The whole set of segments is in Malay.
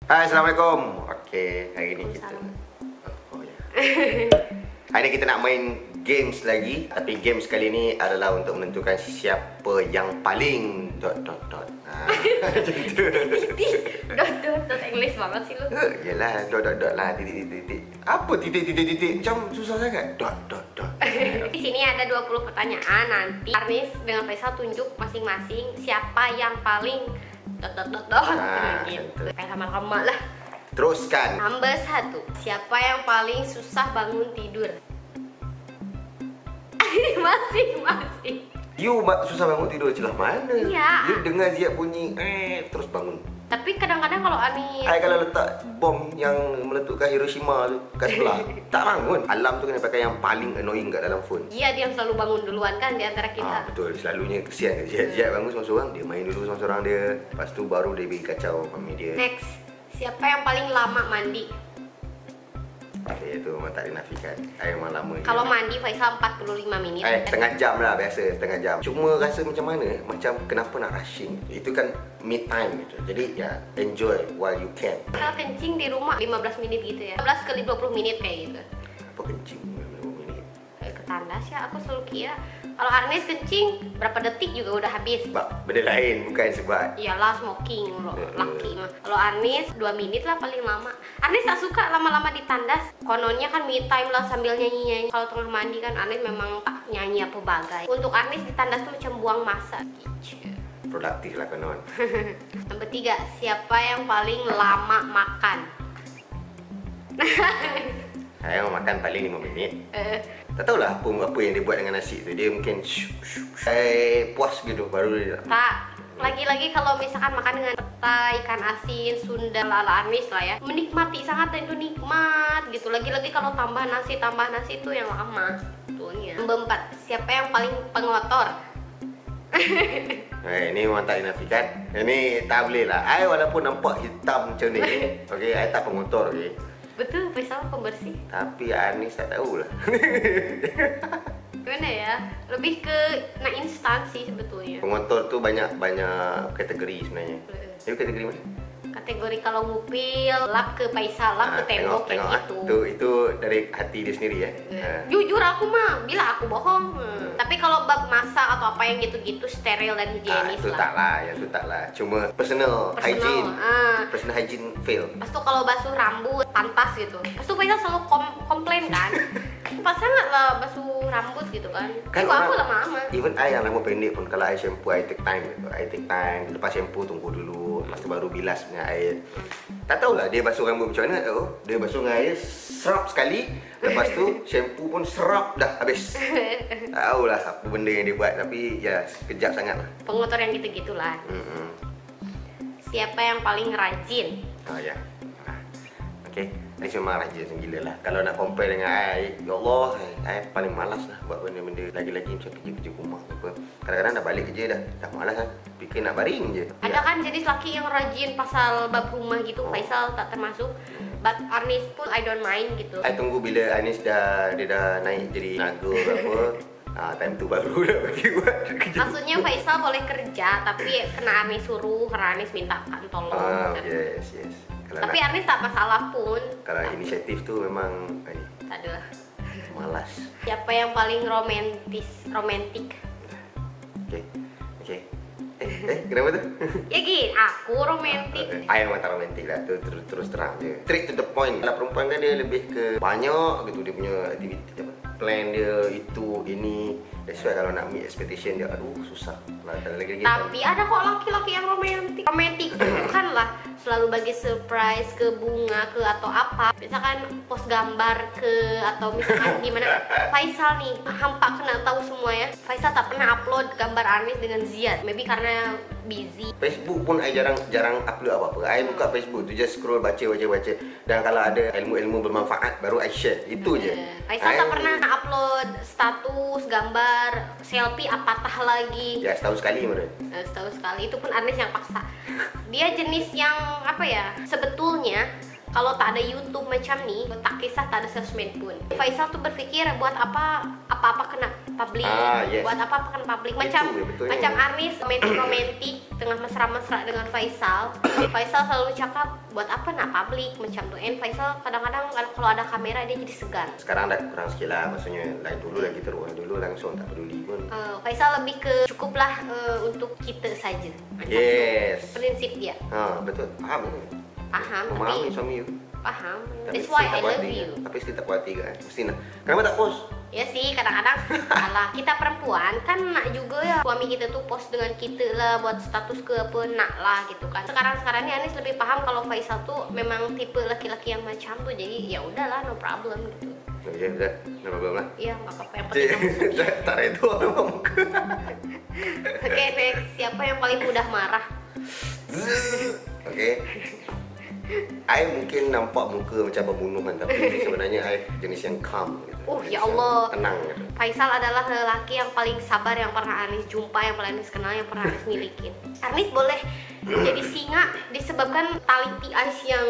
Hai, Assalamualaikum. Oke, hari ini kita ya. Hari ini kita nak main games lagi. Tapi games kali ini adalah untuk menentukan siapa yang paling Dot English banget sih lu. Yelah, lah, titik. Apa titik? Macam susah sangat. Di sini ada 20 pertanyaan. Nanti Arnis dengan Faisal tunjuk masing-masing siapa yang paling gitu. Kayak lama-lama lah. Teruskan. Number 1. Siapa yang paling susah bangun tidur? Masing. You susah bangun tidur celah mana? Iya. You dengar Ziad bunyi terus bangun. Tapi kadang-kadang kalau Ani Kalau letak bom yang meletupkan Hiroshima tu kat sebelah, tak bangun. Alarm tu kena pakai yang paling annoying kat dalam phone. dia yang selalu bangun duluan kan di antara kita. Betul, selalunya kesian Ziad bangun seorang-seorang, dia main dulu seorang-seorang dia. Lepas tu baru dia pergi kacau mami dia. Next. Siapa yang paling lama mandi? Itu memang tak dinafikan. Memang lama. Kalau mandi Faisal 45 menit. Setengah jam lah biasa, setengah jam. Cuma rasa macam mana? Macam kenapa nak rushing? Itu kan me time gitu. Jadi ya enjoy while you can. Kalau kencing di rumah 15 menit gitu ya. 15 kali 20 menit kayak gitu. Apa kencing 15 minit? Ke tandas ya, aku selalu kira kalau Arnis kencing berapa detik juga udah habis. Sebab benda lain, bukan sebab Iyalah smoking laki mah. Kalau Arnis 2 menit lah paling lama. Arnis tak suka lama-lama di tandas. Kononnya kan me time lah sambil nyanyi-nyanyi. Kalau tengah mandi kan Arnis memang tak nyanyi apa bagai. Untuk Arnis di tandas tuh macam buang masa. produktif lah konon. Nomor 3, siapa yang paling lama makan? Saya makan paling 5 minit. Tak tahulah apa yang dia buat dengan nasi tu. Dia mungkin puas gitu baru dia. Tak. Lagi-lagi kalau misalkan makan dengan petai, ikan asin, sunda, ala Arnis lah ya, menikmati sangat dan itu nikmat gitu. Lagi-lagi kalau tambah nasi itu yang lama. Betulnya. Nomor 4, siapa yang paling pengotor? Ini memang tak dinafikan. Ini tak boleh lah. Walaupun nampak hitam macam ni, okey, I tak pengotor, okey. Betul, Faisal pembersih. Tapi Anis tak tahulah. Gimana ya? Lebih ke nak instansi sebetulnya. Pengotor tu banyak kategori sebenarnya. Itu kategori mana? Kategori kalau ngupil, lap ke Faisal, lap ke tembok kayak gitu. Itu dari hati dia sendiri ya. Jujur aku mah, bila aku bohong. Tapi kalau bab masak atau apa yang gitu-gitu steril dan higienis itu lah. Itu tak lah. Cuma personal hygiene. Personal hygiene fail. Pas tu kalau basuh rambut, pantas gitu. Pas tu Faisal selalu komplain kan. Pas sangat lah basuh rambut gitu kan. Aku lama-lama. Even I yang rambut pendek pun kalau I shampoo I take time gitu. I take time. Lepas shampoo tunggu dulu. Lepas tu baru bilas dengan air. Tak tahulah dia basuh rambut macam mana. Dia basuh dengan air serap sekali. Lepas tu shampoo pun serap dah habis. Tak tahulah apa benda yang dia buat. Tapi ya kejap sangat lah. Pengotor yang gitu-gitulah. Siapa yang paling rajin? Ya. Okay. I memang rajin macam gila lah. Kalau nak compare dengan I, ya Allah, I paling malas lah buat benda-benda. Lagi-lagi macam kerja-kerja rumah apa. Kadang-kadang dah balik kerja dah malas lah. Fikir nak baring je. Ada kan jenis laki yang rajin pasal bab rumah gitu. Faisal tak termasuk. But Arnis pun I don't mind gitu. I tunggu bila Arnis dia dah naik jadi naga apa. Time tu baru dah pergi buat kerja. Maksudnya Faisal boleh kerja tapi kena Arnis suruh karena Arnis minta kan tolong. Yes. Tapi Arnis tak masalah pun. Kalau inisiatif tu memang tak ada. Malas. Siapa yang paling romantik? Okay. Kenapa tu? Ya gini, aku romantik. I memang tak romantik lah. Tu terus terang je. Straight to the point. Kalau perempuan kan dia lebih ke banyak gitu dia punya aktiviti apa. Plan dia itu ini. That's why kalau nak meet expectation dia susah. Lagi-lagi tapi ada kok laki-laki yang romantik. Romantik itu bukanlah selalu bagi surprise ke bunga ke atau apa. Misalkan post gambar ke atau misalkan gimana. Faisal nih, hampa kena tahu semua ya. Faisal tak pernah upload gambar Arnis dengan Ziad. Maybe karena busy. Facebook pun I jarang upload apa-apa. I buka Facebook tu just scroll baca. Dan kalau ada ilmu-ilmu bermanfaat baru I share. Itu je. Faisal tak pernah upload status, gambar, selfie apatah lagi. Ya setahun sekali menurut. Setahun sekali itu pun Arnis yang paksa. Dia jenis yang apa ya? Sebetulnya Kalau tak ada YouTube macam nih, tak kisah tak ada sosmed pun. Faisal tuh berpikir buat apa kena publik, Yes. buat apa kena publik. Macam Betul. macam Arnis romantik tengah mesra-mesra dengan Faisal. Faisal selalu cakap buat apa nak publik macam tu. And Faisal kadang-kadang kalau ada kamera dia jadi segan. Sekarang dah kurang sikit lah, maksudnya lain dulu lagi terus, dulu langsung tak peduli pun. Faisal lebih ke cukuplah untuk kita saja. Macam Yes. tu. Prinsip dia. Betul, faham. Paham, Memahami tapi suami you. paham. Tapi That's why isteri tak I puas love hati you. kan? Tapi isteri tak puas hati kan? Mesti nak. Kenapa tak post? Ya sih, kadang-kadang alah kita perempuan kan nak juga ya suami kita tuh post dengan kita lah, buat status ke apa, nak lah gitu kan. Sekarang ini Anis lebih paham kalau Faisal tuh memang tipe laki-laki yang macam tuh, jadi ya udahlah, no problem gitu. Ya udah, no problem lah. Iya, nggak apa-apa, yang penting kamu suka. Tak redo apa muka. Oke, next, siapa yang paling mudah marah? Okay. I mungkin nampak muka macam pembunuhan, tapi sebenarnya I jenis yang calm gitu. Ya Jenis yang Allah. tenang gitu. Faisal adalah lelaki yang paling sabar yang pernah Anis jumpa, yang pernah Anis kenal, yang pernah Anis milikin. Anis boleh jadi singa disebabkan tali ice yang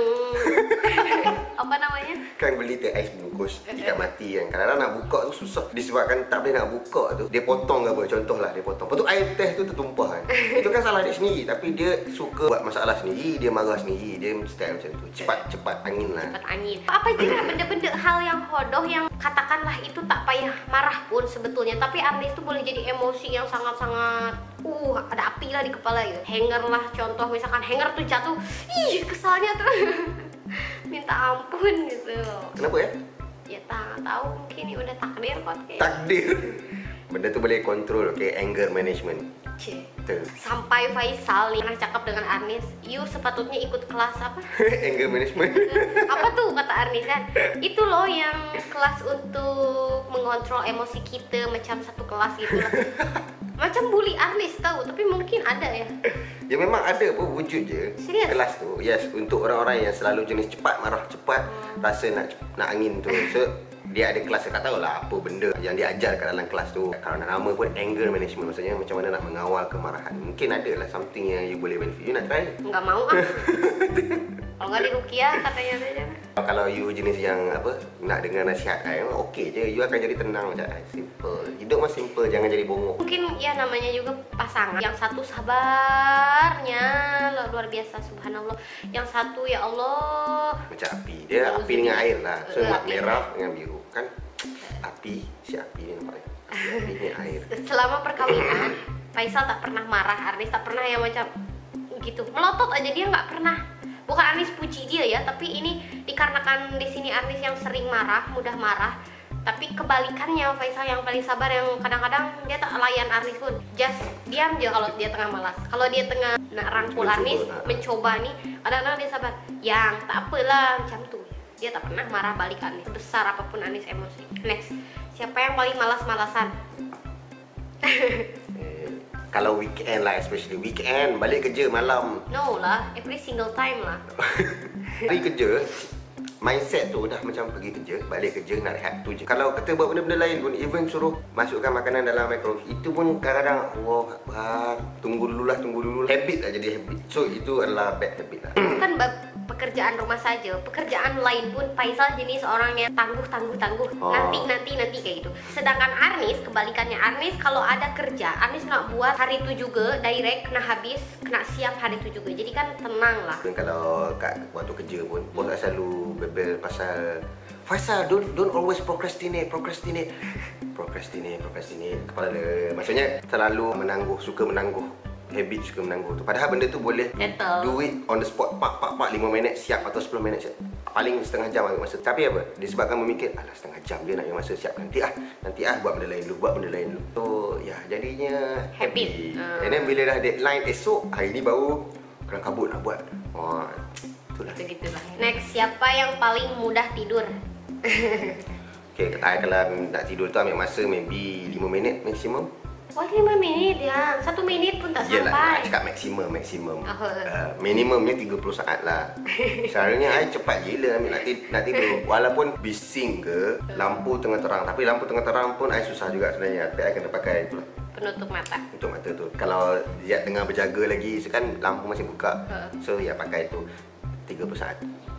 apa namanya? Kan beli teh ais bungkus ikat mati kan. Kadang-kadang nak buka tu susah disebabkan tak boleh nak buka tu. Dia potong ke apa, contohlah dia potong. Lepas tu air teh tu tertumpah kan. Itu kan salah dia sendiri, tapi dia suka buat masalah sendiri, dia marah sendiri, dia style macam tu. Cepat angin lah. Cepat angin. Apa je lah benda-benda hal yang hodoh yang katakanlah itu tak payah marah pun sebetulnya, tapi Arnis tuh boleh jadi emosi yang sangat-sangat ada api lah di kepala gitu. Hanger lah contoh, misalkan hanger tuh jatuh, kesalnya tuh minta ampun gitu. Kenapa ya? Ya tak tahu, mungkin ini udah takdir kok kayak. Takdir. Benda tu boleh kontrol, okay? Anger management. Cih. Tu. Sampai Faisal nih pernah cakap dengan Arnis, you sepatutnya ikut kelas apa? Anger management. Apa tuh kata Arnis kan? Itu loh yang kelas untuk mengontrol emosi kita, macam satu kelas gitu lah. Macam bully Arnis tahu, tapi mungkin ada ya. Ya memang ada pun wujud je. Serius? Kelas tu. Yes, untuk orang-orang yang selalu jenis cepat marah cepat, rasa nak angin tu. So dia ada kelas, saya tak tahulah apa benda yang dia ajar kat dalam kelas tu. Kalau nak nama pun anger management, maksudnya macam mana nak mengawal kemarahan. Mungkin ada lah something yang you boleh benefit. You nak try? Nggak mau ah. Kalau nggak di Rukia katanya saja. Kalau you jenis yang apa, nak dengar nasihat, okey je. You akan jadi tenang macam simple. Hidup mah simple, jangan jadi bongok. Mungkin ya namanya juga pasangan. Yang satu sabarnya luar biasa, subhanallah. Yang satu ya Allah Macam api. Dia api dengan air lah. So merah dengan biru kan. Api, si api ni nampak. Api ni air. selama perkawinan Faisal tak pernah marah, Arnis tak pernah yang macam gitu melotot aja, dia nggak pernah. Bukan Arnis puji dia ya, tapi ini dikarenakan di sini Arnis yang sering marah, mudah marah. Tapi kebalikannya Faisal yang paling sabar, yang kadang-kadang dia tak layan Arnis pun, just diam aja kalau dia tengah malas. Kalau dia tengah nak rangkul Arnis, mencoba nih, kadang-kadang dia sabar. Yang tak apalah macam tuh. Dia tak pernah marah balik Arnis, sebesar apapun Arnis emosi. Next, siapa yang paling malas-malasan? Kalau weekend lah, especially weekend, balik kerja malam. No lah, every single time lah. Hari kerja, mindset tu dah macam pergi kerja, balik kerja nak rehat tu je. Kalau kata buat benda-benda lain pun, even suruh masukkan makanan dalam microwave, itu pun kadang-kadang Allah Akbar, tunggu dulu lah. Habit lah jadi habit. So itu adalah bad habit lah. Bukan pekerjaan rumah saja, pekerjaan lain pun Faisal jenis orang yang tangguh. Nanti kayak gitu. Sedangkan Arnis kebalikannya, Arnis kalau ada kerja, Arnis nak buat hari itu juga, direct kena habis, kena siap hari itu juga. Jadi kan tenang lah. Dan kalau kat waktu kerja pun, bos selalu bebel pasal Faisal, don't always procrastinate. Kepala dia, maksudnya selalu suka menangguh. Habit suka menangguh tu. Padahal benda tu boleh do it on the spot. Pak 5 minit siap atau 10 minit siap. Paling setengah jam ambil masa. Tapi apa? Disebabkan memikir, alah setengah jam dia nak ambil masa siap. Nanti buat benda lain dulu. So ya jadinya Habit. And then bila dah deadline esok, hari ni baru kelam kabut nak buat. Itulah. Gitu-gitulah. Next, siapa yang paling mudah tidur? Okay, kata kalau nak tidur tu ambil masa maybe 5 minit maksimum. Wah, 5 minit ya, 1 minit pun tak Yelah, sampai. nak cakap maksimum. Oh. Minimumnya 30 saat lah. Seharusnya I cepat gila ambil nak tidur. Walaupun bising ke, lampu tengah terang. Tapi lampu tengah terang pun I susah juga sebenarnya. Tapi I kena pakai itulah, Penutup mata. untuk mata tu. Kalau dia tengah berjaga lagi, so kan lampu masih buka. So ya pakai itu. 31.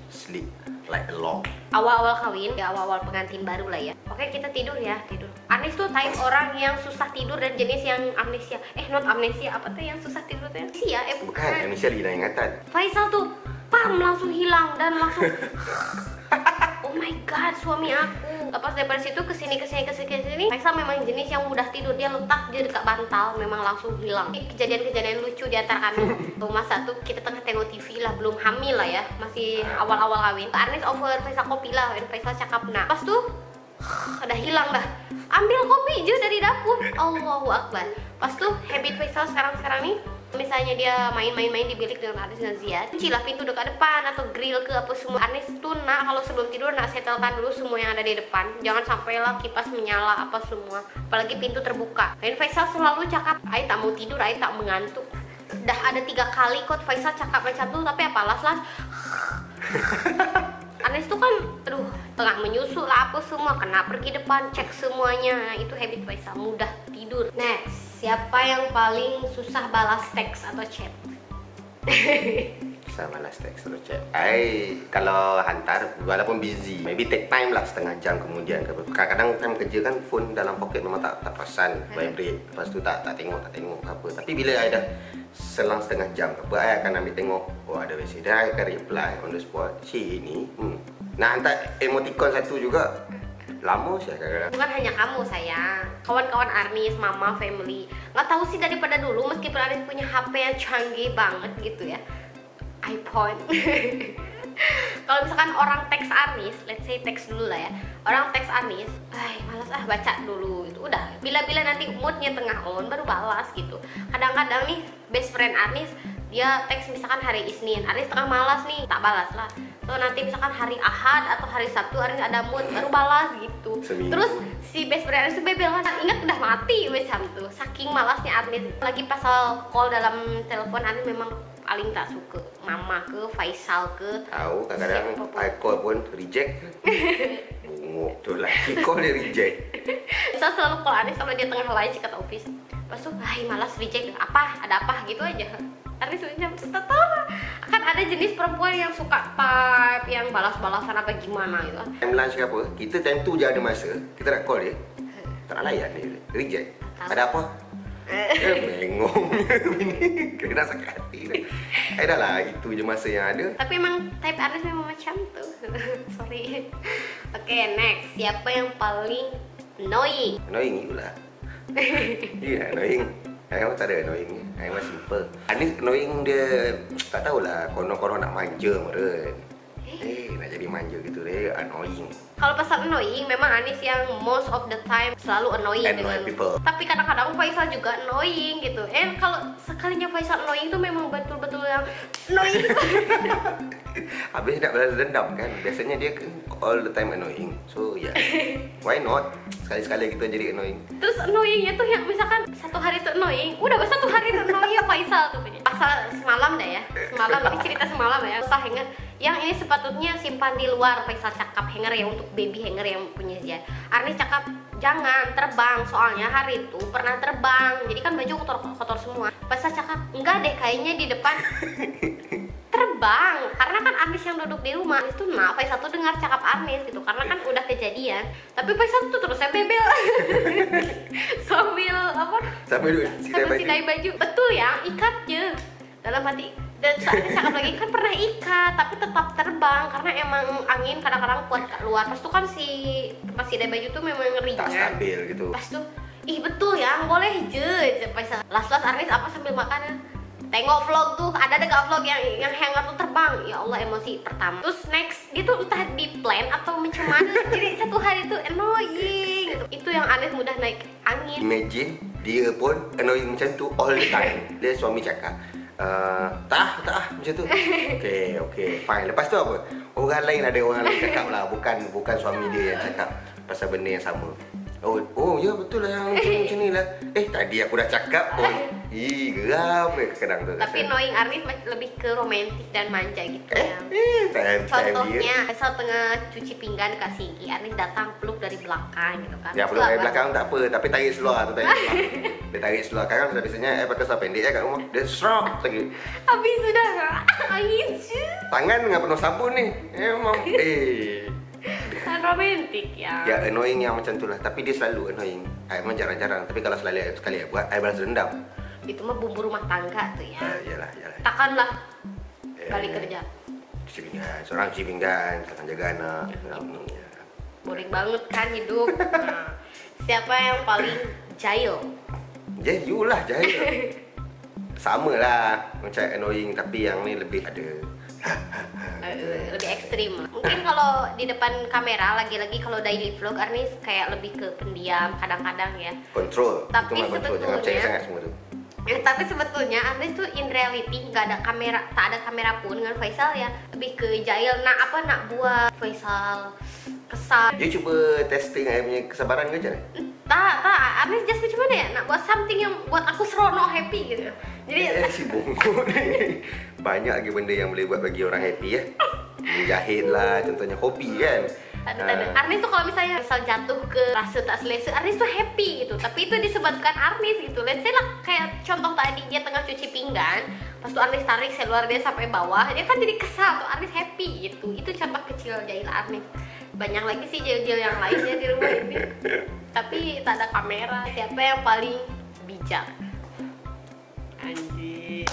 Sleep like a log. Awal-awal kawin, ya awal-awal pengantin baru lah ya. Oke, kita tidur ya, tidur. Anis tuh type orang yang susah tidur dan jenis yang amnesia. Not amnesia, apa tuh yang susah tidur tuh? Amnesia, Bukan, Indonesia hilang ingatan. Faisal tuh, pam, langsung hilang dan langsung oh my god, suami aku. Lepas daripada situ kesini, Faisal memang jenis yang mudah tidur. Dia letak di dekat bantal, memang langsung hilang. Kejadian-kejadian lucu di antara kami. Masa tuh kita tengah tengok TV lah, belum hamil lah ya, masih awal-awal kawin. Anis offer Faisal kopi lah, dan Faisal cakap nah. Pas tuh udah hilang dah. Ambil kopi je dari dapur. Allahu Akbar. Pas tuh habit Faisal sekarang nih, misalnya dia main-main di bilik dengan Anis dan Ziad, kuncilah pintu dekat depan atau grill ke apa semua. Anis tuh kalau sebelum tidur setelkan dulu semua yang ada di depan. Jangan sampailah kipas menyala apa semua, apalagi pintu terbuka. Dan Faisal selalu cakap, "Ai tak mau tidur, ai tak mengantuk." Dah ada 3 kali kok Faisal cakap macam tuh, tapi apa las Anis tuh kan, tengah menyusu lah apa semua, kena pergi depan cek semuanya. Nah, itu habit Faisal, mudah tidur. Next, siapa yang paling susah balas teks atau chat? Susah balas teks atau chat. Kalau hantar, walaupun busy, maybe take time lah, setengah jam kemudian. Kadang-kadang time kerja kan, phone dalam poket memang tak perasan vibrate. Lepas tu tak tengok apa. Tapi bila I dah selang setengah jam, I akan ambil tengok, ada message, dan I akan reply on the spot. Ini nak hantar emoticon satu juga lama sih kadang-kadang. Bukan hanya kamu sayang, kawan-kawan Arnis, mama, family. Nggak tahu sih daripada dulu, meskipun Arnis punya HP yang canggih banget gitu ya, iPhone. Kalau misalkan orang teks Arnis, let's say teks dulu lah ya, orang teks Arnis, malas baca dulu itu udah. Bila-bila nanti moodnya tengah on baru balas gitu. Kadang-kadang nih best friend Arnis, dia teks misalkan hari Isnin, Arnis tengah malas nih, tak balas lah. So nanti misalkan hari Ahad atau hari Sabtu Arnis ada mood baru balas gitu. Seminggu. Terus si best friend Arnis tuh bebel kan, ingat udah mati macam tuh. Saking malasnya Arnis. Lagi pasal call dalam telepon, Arnis memang paling tak suka. Mama ke, Faisal ke. Tahu kadang-kadang I call pun reject. Bunguk tu lagi call dia reject. Saya selalu call Arnis kalau dia tengah lunch kat office. Lepas tu, malas reject. Apa? Ada apa? Gitu aja. Arnis macam tahu lah. Kan ada jenis perempuan yang suka type, yang balas-balasan apa gimana gitu. Time lunch ke apa, kita time tu je ada masa, kita nak call dia, tak nak layan dia, reject. Ada apa? Bengong. Kena sakit hati. Dah lah, itu je masa yang ada. Tapi emang type Arnis memang macam tu. Sorry. Okay, next. Siapa yang paling annoying? Annoying itulah. Ya, annoying. Saya tak ada annoying ni. Saya memang simple. Anis annoying dia, tak tahulah, konon-konon nak manja meren. Nak jadi manja gitu deh, annoying. Kalau pasal annoying, memang Anis yang most of the time selalu annoying dengan people. Tapi kadang-kadang Faisal juga annoying gitu. Kalau sekalinya Faisal annoying tuh memang betul-betul yang annoying. Habis nak balas dendam kan. Biasanya dia kan all the time annoying. So yeah, why not? Sekali-sekali kita jadi annoying. Terus annoyingnya tuh yang misalkan satu hari tuh annoying, udah satu hari tuh annoying Faisal tuh punya. Pasal semalam dah ya. Semalam, ini cerita semalam ya. Usah hanger. Yang ini sepatutnya simpan di luar. Faisal cakap hanger yang untuk baby hanger yang punya Ziad. Arnis cakap jangan terbang, soalnya hari itu pernah terbang. Jadi kan baju kotor semua. Faisal cakap enggak deh, kayaknya di depan terbang. Karena kan Arnis yang duduk di rumah. Arnis tuh Faisal tuh dengar cakap Arnis gitu. Karena kan udah kejadian. Tapi Faisal tuh terus bebel. Sambil apa? Sambil sidai baju. Betul ya, ikat je. Dalam hati. Dan saat ini cakap lagi kan pernah ikat, tapi tetap terbang karena emang angin kadang-kadang kuat kat luar. Pas tuh kan pas sidai baju tuh memang ringan. Tak stabil gitu. Pas tuh, betul ya, boleh je. Faisal. Las-las Arnis apa sambil makan? Tengok vlog tuh, ada dekat vlog yang hanger tuh terbang. Ya Allah, emosi pertama. Terus next, dia tuh entah di plan atau macam mana. Jadi satu hari tuh annoying gitu. Itu yang Arnis mudah naik angin. Imagine dia pun annoying macam tu all the time. Dia suami cakap, tak macam tu. Okay, fine. Lepas tu apa? Orang lain cakap lah, bukan suami dia yang cakap pasal benda yang sama. Oh ya betul lah yang macam ni lah. Tadi aku dah cakap pun. Ih, geram kadang tuh. Tapi knowing Arnis lebih ke romantis dan manja gitu ya. Time Contohnya, misal tengah cuci pinggan Kak Sigi, Arnis datang peluk dari belakang gitu kan. Ya peluk dari belakang tak apa, tapi tarik seluar tu tarik seluar. Dia tarik seluar kan biasanya pakai seluar pendek ya kat rumah. Dia serap lagi. Habis sudah angin sih. Tangan dengan penuh sabun ni. Memang Kan romantis ya. dia annoying yang macam tu lah. Tapi dia selalu annoying. Memang jarang-jarang. Tapi kalau sekali buat, I balas dendam. Itu mah bumbu rumah tangga tuh ya. Yalah. Takkanlah balik kerja. Cuci pinggan, seorang cuci pinggan, seorang jaga anak. Boring banget kan hidup. Nah, siapa yang paling jahil? Ya, you lah jahil. Sama lah macam annoying, tapi yang ni lebih ada Lebih ekstrim lah. Mungkin kalau di depan kamera, lagi-lagi kalau daily vlog, Arnis kayak lebih ke pendiam kadang-kadang ya. kontrol. Tapi Itu mah kontrol, jangan percaya sangat semua tu. Tapi sebetulnya Arnis tuh in reality nggak ada kamera, tak ada kamera pun dengan Faisal ya. Lebih ke jahil, nak buat Faisal kesal. You cuba testing I punya kesabaran ke macam mana? Tak, Arnis just macam mana ya? Nak buat something yang buat aku seronok, happy gitu. Jadi Si bongkok ni. Banyak lagi benda yang boleh buat bagi orang happy ya. Menjahit lah, contohnya hobi kan. tak ada. Arnis tuh kalau misalnya misal jatuh ke rasa tak selesa, Arnis tuh happy gitu. Tapi itu disebabkan Arnis gitu. Let's say lah kayak contoh tadi dia tengah cuci pinggan, pas tuh Arnis tarik seluar dia sampai bawah, dia kan jadi kesal tuh, Arnis happy gitu. Itu contoh kecil jahil Arnis. Banyak lagi sih jahil-jahil yang lainnya di rumah ini. Tapi tak ada kamera. Siapa yang paling bijak? Anjir.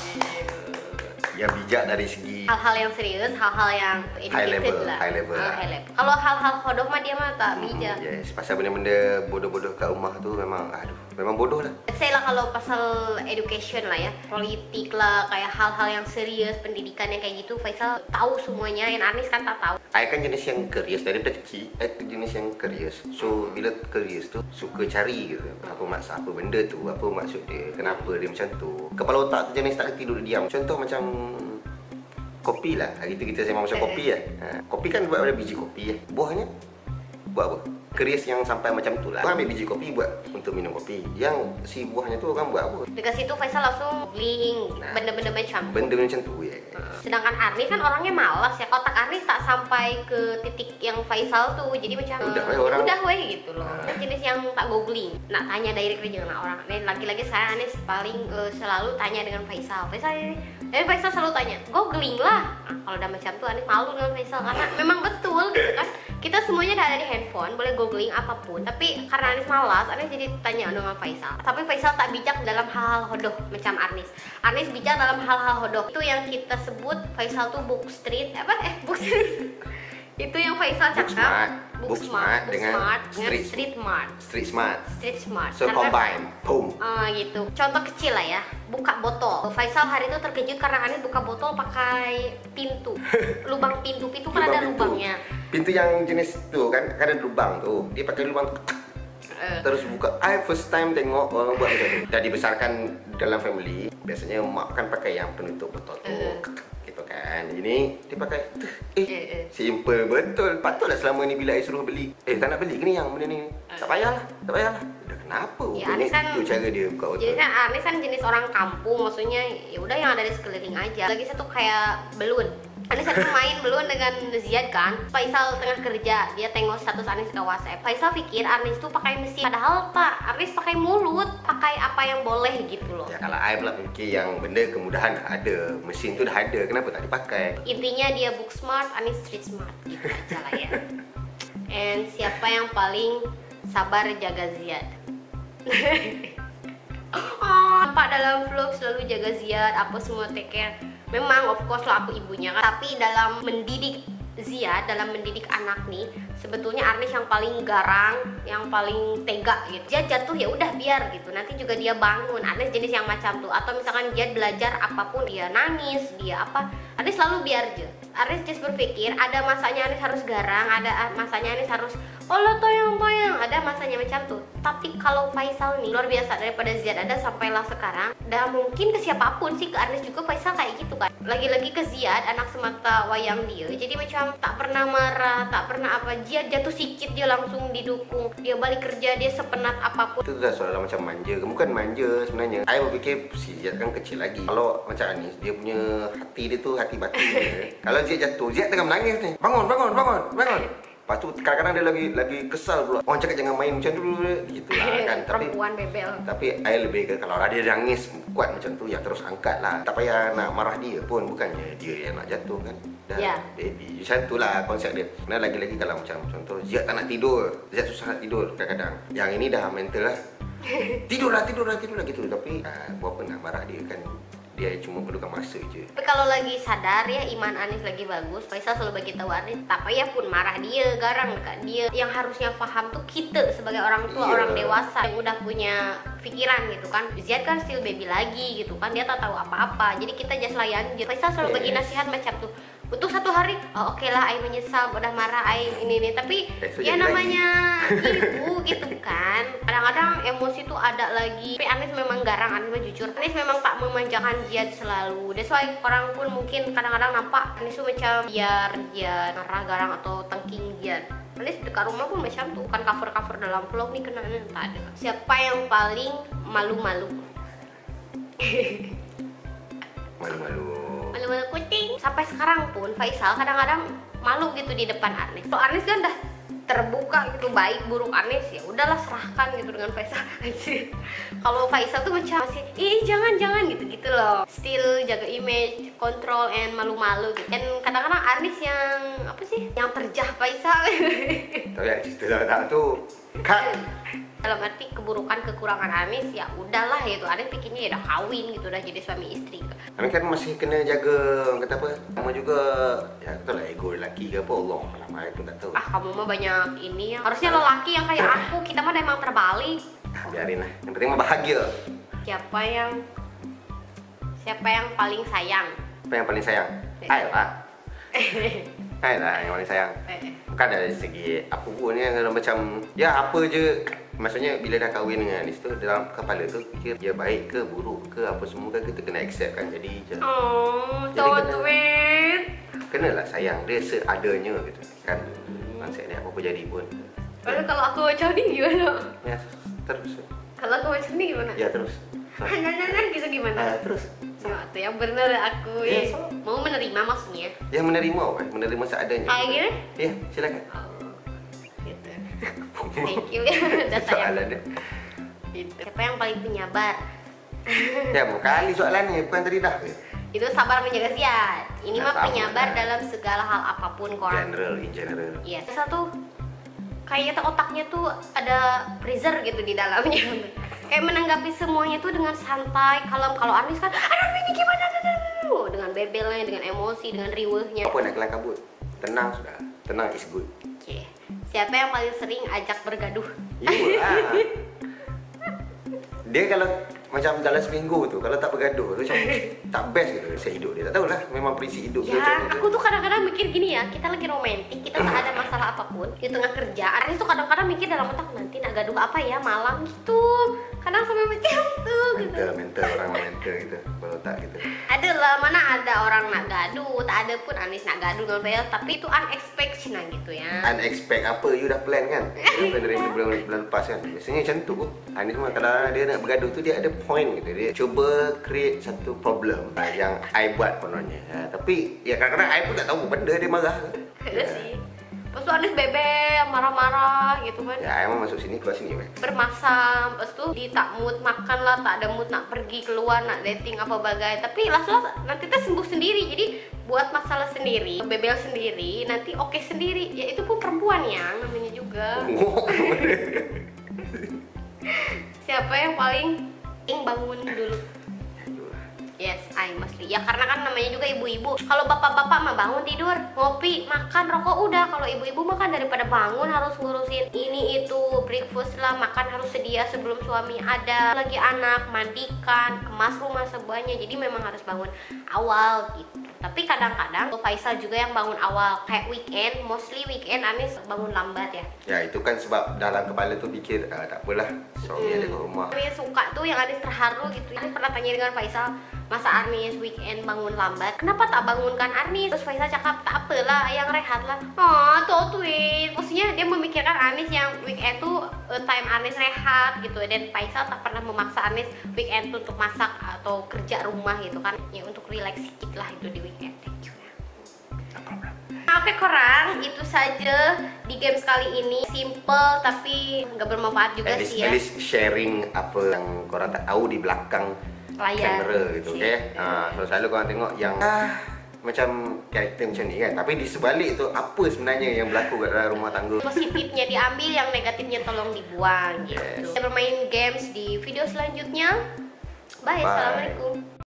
Ya bijak dari segi Hal-hal yang serius, hal-hal yang educated lah. high level lah. Kalau hal-hal kodoh mah dia mah tak bijak. Yes, pasal benda-benda bodoh-bodoh kat rumah tu memang memang bodoh lah. Saya lah kalau pasal education lah ya, politik lah, kayak hal-hal yang serius, pendidikan yang kayak gitu, Faisal tahu semuanya, yang Arnis kan tak tahu. I kan jenis yang curious daripada kecil. I jenis yang curious. So bila curious tu suka cari gitu. Apa maksud apa benda tu, apa maksud dia, kenapa dia macam tu. Kepala otak tu jenis tak reti duduk diam. Contoh macam kopi lah. Hari tu kita sembang pasal kopi lah. Kopi kan buat dari biji kopi Buahnya buat apa? Keris yang sampai macam tu lah. Orang ambil biji kopi buat untuk minum kopi. Yang si buahnya tu orang buat apa? Dekat situ Faisal langsung googling benda-benda macam tu. Benda macam tu ya. Sedangkan Arnis kan orangnya malas ya. Otak Arnis tak sampai ke titik yang Faisal tuh. Jadi macam udah weh gitu loh. Jenis yang tak googling. Nak tanya direct aja dengan orang. Dan lagi-lagi saya Arnis paling selalu tanya dengan Faisal. Faisal selalu tanya, googling lah. Nah, kalau udah macam tuh Arnis malu dengan Faisal karena memang betul gitu kan. Kita semuanya udah ada di handphone, boleh googling apapun. Tapi karena Arnis malas, Arnis jadi tanya dengan Faisal. Tapi Faisal tak bijak dalam hal-hal hodoh macam Arnis. Arnis bijak dalam hal-hal hodoh. Itu yang kita sebut Faisal tuh book street itu yang Faisal cakap book smart dengan street smart. So combine, boom. Gitu. Contoh kecil lah ya, buka botol. Faisal hari itu terkejut karena Arnis buka botol pakai pintu, lubang pintu kan ada lubangnya. Pintu yang jenis tu kan ada lubang tu, dia pakai lubang tu. Terus buka. I first time tengok orang buat macam tu. Dah dibesarkan dalam family, biasanya mak kan pakai yang penutup botol tu. Gitu kan. Ini dia pakai simple betul. Patutlah selama ni bila I suruh beli, tak nak beli ke ni yang benda ni. Tak payahlah. Dah kenapa? Ya, Arnis kan itu cara dia buka botol. Jadi kan Arnis kan jenis orang kampung, maksudnya ya udah yang ada di sekeliling aja. Lagi satu kayak belun. Arnis satu main belum dengan Ziad kan. Faisal tengah kerja, dia tengok status Arnis ke WhatsApp. Faisal pikir Arnis tuh pakai mesin, padahal tak. Arnis pakai mulut, pakai apa yang boleh gitu loh. Ya kalau I pula fikir yang benda kemudahan dah ada, mesin tu dah ada, kenapa tak dipakai? Intinya dia book smart, Arnis street smart gitu aja lah ya. And siapa yang paling sabar jaga Ziad? Pak dalam vlog selalu jaga Ziad, apa semua take care. Memang of course lah aku ibunya kan. Tapi dalam mendidik Ziad, dalam mendidik anak nih, sebetulnya Arnis yang paling garang, yang paling tega gitu. Dia jatuh ya udah biar gitu. Nanti juga dia bangun. Arnis jenis yang macam tuh. Atau misalkan dia belajar apapun, dia nangis, dia apa, Arnis selalu biar aja. Anis just berpikir ada masanya Anis harus garang, ada masanya Anis harus Allah toyong-toyong, ada masanya macam tuh. Tapi kalau Faisal nih luar biasa, daripada Ziad ada sampailah sekarang. Dan mungkin ke siapapun sih, ke Anis juga Faisal kayak gitu kan. Lagi-lagi ke Ziad, anak semata wayang dia. Jadi macam tak pernah marah, tak pernah apa. Ziad jatuh sikit dia langsung didukung. Dia balik kerja dia sepenat apapun. Itu dah soal macam manja. Bukan manja sebenarnya. Saya berfikir si Ziad kan kecil lagi. Kalau macam Anis, dia punya hati dia tu hati batu. Kalau Ziad jatuh, Ziad tengah menangis ni. Bangun, bangun, bangun, bangun. Lepas tu kadang-kadang dia lagi kesal pula. Orang cakap jangan main macam dulu. Gitulah kan. Perempuan bebel. Tapi saya lebih ke kalau dia nangis kuat macam tu, ya terus angkat lah. Tak payah nak marah dia pun. Bukannya dia yang nak jatuh kan. Dah baby. Macam tu lah konsep dia. Nah, lagi-lagi kalau macam contoh Ziad tak nak tidur. Ziad susah nak tidur kadang-kadang. Yang ini dah mental lah. Tidurlah gitu. Tapi buat apa nak marah dia kan. Dia cuma perlukan masa je. Tapi kalau lagi sadar ya, iman Anis lagi bagus, Faisal selalu bagi tahu Anis, tak payah pun marah dia, garang dekat dia. Yang harusnya paham tuh kita sebagai orang tua, orang dewasa yang udah punya pikiran gitu kan. Ziad kan still baby lagi gitu kan, dia tak tahu apa-apa. Jadi kita just layan je. Faisal selalu bagi nasihat macam tuh. Untuk satu hari, oh oke lah, Ai menyesal, udah marah Ai ini. Tapi ya namanya ibu gitu kan. Kadang-kadang emosi tuh ada lagi. Tapi Anis memang garang, Anis jujur. Anis memang tak memanjakan Ziad selalu. That's why orang pun mungkin kadang-kadang nampak Anis tuh macam biar Ziad marah, garang atau tengking Ziad. Anis dekat rumah pun macam tuh kan, cover-cover dalam vlog nih kena tak ada. Siapa yang paling malu-malu? Malu-malu kucing. Sampai sekarang pun Faisal kadang-kadang malu gitu di depan Anis. Kalau Anis kan dah terbuka gitu, baik buruk Anis ya udahlah serahkan gitu dengan Faisal. Kalau Faisal tuh macam masih jangan gitu loh, still jaga image, control and malu-malu gitu. Dan kadang-kadang Anis yang apa sih, yang terjah Faisal. Tapi yang situ tak tu kan dalam arti keburukan kekurangan Anis ya udahlah gitu. Anis pikirnya ya udah kawin gitu, udah jadi suami istri. Kami kan masih kena jaga, kata apa, sama juga ya betul lah, ego lelaki ke apa, Allah lama pun tak tahu. Kamu mah banyak ini ya, harusnya lelaki yang kayak aku, kita mah emang terbalik. Biarin lah, yang penting mah bahagia. Siapa yang paling sayang? Apa yang paling sayang? Ayolah. Ayolah yang paling sayang. Bukan dari segi apa pun ya, kalau macam ya apa je. Maksudnya bila dah kahwin dengan Anis tu, dalam kepala tu fikir dia baik ke buruk ke apa semua kan kita kena accept kan. Jadi kenalah sayang dia seadanya gitu kan. Konsep dia apa jadi pun. Kalau aku macam ni gimana? Ya terus. Kalau aku macam ni gimana? Ya terus. Nanya gitu gimana? Terus. Itu yang benar aku ya, mau menerima maksudnya. Ya menerima seadanya. Gitu? Ya silakan. Gitu. Thank you ya, udah sayang. Gitu. Siapa yang paling penyabar? Ya mau kali soalannya, bukan tadi dah. Itu sabar menjaga Ziad. Ini mah penyabar dalam segala hal apapun kok. In general. Iya. Satu kayak otaknya tuh ada freezer gitu di dalamnya. Kayak menanggapi semuanya tuh dengan santai, kalem. Kalau Anis kan, aduh ini gimana? Dengan bebelnya, dengan emosi, dengan riwehnya. Apa nak kelang kabut? Tenang sudah. Tenang is good. Oke. Siapa yang paling sering ajak bergaduh? Iyalah. Dia kalau macam dalam seminggu tu, kalau tak bergaduh tu macam tak best gitu saya hidup dia. Tak tahulah, memang prinsip hidup dia ya, aku tuh kadang-kadang mikir gini ya, kita lagi romantis, kita tak ada masalah apapun di tengah kerjaan. Anis tuh kadang-kadang mikir dalam otak, nanti nak gaduh apa ya malam gitu. Kadang sampai macam tuh gitu. Mental orang mental gitu, kalau tak gitu. Ada lah, mana ada orang nak gaduh, tak ada pun Anis nak gaduh dengan Faisal, tapi itu unexpected nah gitu ya. Unexpected apa, you dah plan kan? You plan dari bulan lepas kan? Biasanya macam tu. Anis mah kalau dia nak bergaduh tu dia ada point gitu. Dia cuba create satu problem yang I buat kononnya. Tapi ya kadang-kadang I pun tak tahu benda dia marah. Ada sih. Lepas tu Anis bebel, marah-marah gitu kan. Ya emang masuk sini, keluar sini kan. Bermasam, lepas tu di tak mood makan lah, tak ada mood nak pergi keluar, nak dating apa bagai. Tapi las-las nanti kita sembuh sendiri. Jadi buat masalah sendiri, bebel sendiri, nanti oke sendiri. Ya itu pun perempuan yang namanya juga. Siapa yang paling bangun dulu? Yes, I mostly. Ya karena kan namanya juga ibu-ibu. Kalau bapak-bapak mah bangun tidur, ngopi, makan, rokok udah. Kalau ibu-ibu mah kan daripada bangun harus ngurusin ini itu, breakfast lah, makan harus sedia sebelum suami ada. Lagi anak, mandikan, kemas rumah semuanya. Jadi memang harus bangun awal gitu. Tapi kadang-kadang Faisal juga yang bangun awal. Kayak weekend, mostly weekend Anis bangun lambat ya. Ya itu kan sebab dalam kepala tu fikir tak apalah, suami ada kat rumah. Anis suka tuh yang Anis terharu gitu. Anis pernah tanya dengan Faisal, masa Arnis weekend bangun lambat, kenapa tak bangunkan Arnis? Terus Faisal cakap, tak apalah, yang rehat lah. Oh, tuh tweet. Maksudnya dia memikirkan Arnis yang weekend tuh time Arnis rehat gitu. Dan Faisal tak pernah memaksa Arnis weekend tuh untuk masak atau kerja rumah gitu kan. Ya untuk relax sedikit lah itu di weekend. Thank you ya. Oke korang, itu saja di games kali ini. Simple tapi nggak bermanfaat juga sih ya. At least sharing apa yang korang tak tahu di belakang Layar kamera gitu, okay? So selalu korang tengok yang macam karakter macam ni kan, tapi di sebalik tu apa sebenarnya yang berlaku kat dalam rumah tangga. Positifnya diambil, yang negatifnya tolong dibuang gitu. Yes. Kita bermain games di video selanjutnya. Bye. Assalamualaikum.